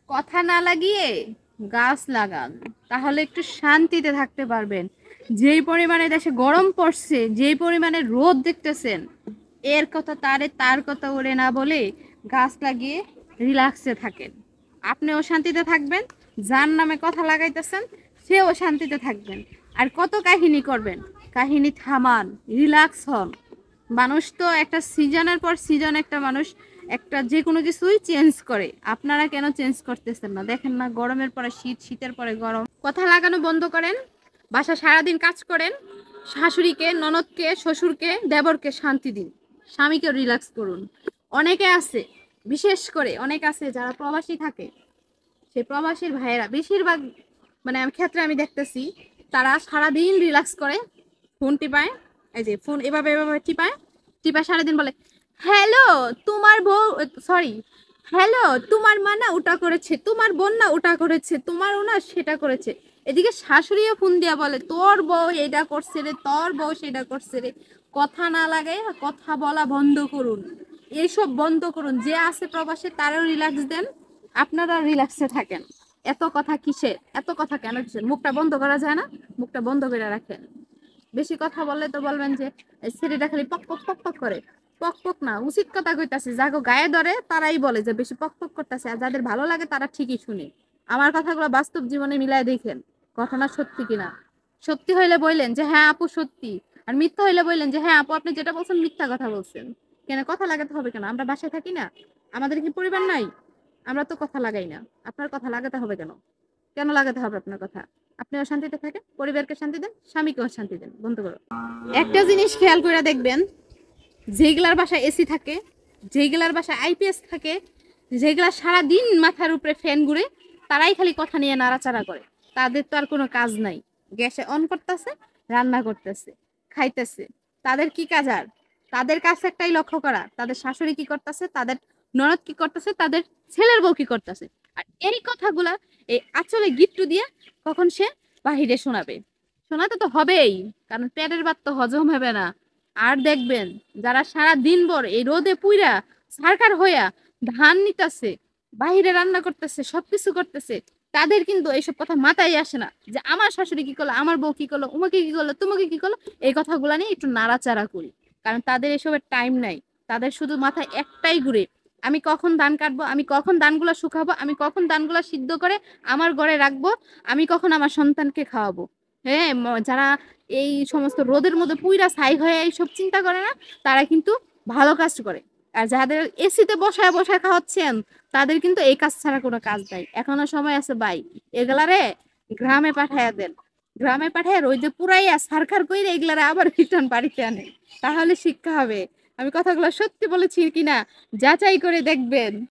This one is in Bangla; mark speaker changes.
Speaker 1: কথা না লাগিয়ে গাছ লাগান, তাহলে একটু শান্তিতে থাকতে পারবেন। যেই পরিমাণে দেশে গরম পড়ছে, যেই পরিমাণে রোদ দেখতেছেন, এর কথা তার কথা ওরে না বলে গাছ লাগিয়ে রিল্যাক্সে থাকেন। আপনিও শান্তিতে থাকবেন, যার নামে কথা লাগাইতেছেন সেও শান্তিতে থাকবেন। আর কত কাহিনী করবেন? কাহিনী থামান, রিল্যাক্স হন। মানুষ তো একটা সিজনের পর সিজন একটা মানুষ একটা যে কোনো কিছুই চেঞ্জ করে। আপনারা কেন চেঞ্জ করতেছেন না? দেখেন না, গরমের পরে শীত, শীতের পরে গরম। কথা লাগানো বন্ধ করেন, বাসা সারাদিন কাজ করেন, শাশুড়িকে, ননদকে, শ্বশুরকে, দেবরকে শান্তি দিন, স্বামীকে রিল্যাক্স করুন। অনেকে আছে, বিশেষ করে অনেক আছে যারা প্রবাসী থাকে, সেই প্রবাসীর ভাইয়েরা বেশিরভাগ মানে ক্ষেত্রে আমি দেখতেছি তারা সারাদিন রিল্যাক্স করে, ফোন টিপায়, এই যে ফোন এভাবে এভাবে টিপায়, টিপায় সারাদিন বলে হ্যালো তোমার বউ, সরি, হ্যালো তোমার মা না ওটা করেছে, তোমার বোন না ওটা করেছে, তোমার ওনা সেটা করেছে। এদিকে শাশুড়িও ফোন দিয়া বলে তোর বউ এটা করছে রে, তোর বউ সেটা করছে রে। কথা না লাগে, কথা বলা বন্ধ করুন, এইসব বন্ধ করুন। যে আছে প্রবাসে তারও রিল্যাক্স দেন, আপনারা রিল্যাক্সে থাকেন। এত কথা কিসের? এত কথা কেন কিসের? মুখটা বন্ধ করা যায় না? মুখটা বন্ধ করে রাখেন। বেশি কথা বললে তো বলবেন যে ছেলেটা খালি পক পক পক পক করে। পক পক না, উচিত কথা কইতাছে। যাগো গায়ে ধরে তারাই বলে যে বেশি পক পক করতেছে, আর যাদের ভালো লাগে তারা ঠিকই শুনে। আমার কথাগুলো বাস্তব জীবনে মিলায় দেখেন, ঘটনা সত্যি কিনা। সত্যি হইলে বললেন যে হ্যাঁ আপু সত্যি, আর মিথ্যা হইলে বললেন যে হ্যাঁ আপু আপনি যেটা বলছেন মিথ্যা কথা বলছেন। কেন কথা লাগাতে হবে কেন? আমরা বাসায় থাকি না? আমাদের কি পরিবার নাই? আমরা তো কথা লাগাই না। আপনার কথা লাগাতে হবে কেন? কেন লাগাতে হবে আপনার কথা? আপনিও শান্তিতে থাকেন, পরিবারকে শান্তি দেন, স্বামীকেও শান্তি দেন। বন্ধ করো। একটা জিনিস খেয়াল করে দেখবেন, যেগুলার বাসায় এসি থাকে, যেগুলার বাসায় আইপিএস থাকে, যেগুলা সারাদিন মাথার উপরে ফ্যান ঘুরে, তারাই খালি কথা নিয়ে নাড়াচাড়া করে। তাদের তো আর কোনো কাজ নাই। গ্যাসে অন করতেছে, রান্না করতেছে, খাইতেছে। তাদের কি কাজ আর? তাদের কাজ একটাই লক্ষ্য করা, তাদের শাশুড়ি কি করতেছে, তাদের ননদ কি করতেছে, তাদের ছেলের বউ কি করতেছে। আর এই কথাগুলা এই আঁচলে গিট্টু দিয়ে কখন সে বাহিরে শোনাবে? শোনাতে তো হবেই, কারণ পেটের ভাত তো হজম হবে না। আর দেখবেন যারা সারা দিন ভর এই রোদে পুইরা সারকার হইয়া ধান নিতেছে, বাহিরে রান্না করতেছে, সবকিছু করতেছে, তাদের কিন্তু এইসব কথা মাথায় আসে না যে আমার শাশুড়ি কি করলো, আমার বউ কি করলো, উমাকে কি করলো, তোমাকে কি করলো। এই কথাগুলা নিয়ে একটু নাড়াচাড়া করি, কারণ তাদের এসবের টাইম নাই। তাদের শুধু মাথায় একটাই ঘুরে, আমি কখন ধান কাটবো, আমি কখন ধানগুলা শুকাবো, আমি কখন ধানগুলা সিদ্ধ করে আমার ঘরে রাখবো, আমি কখন আমার সন্তানকে খাওয়াবো। হ্যাঁ, যারা এই সমস্ত রোদের মধ্যে পুইরা ছাই হয়ে এইসব চিন্তা করে না, তারা কিন্তু ভালো কাজ করে। আর যাদের এসিতে বসায় বসায় খাওয়াচ্ছেন, তাদের কিন্তু এই কাজ ছাড়া কোনো কাজ নাই। এখনো সময় আছে ভাই, এগুলারে গ্রামে পাঠাইয়া দেন। গ্রামে পাঠায় রোদে পুরাইয়া সারখার কইরে এগুলারে আবার রিটার্ন বাড়িতে আনে, তাহলে শিক্ষা হবে। আমি কথাগুলো সত্যি বলেছি কিনা যাচাই করে দেখবেন।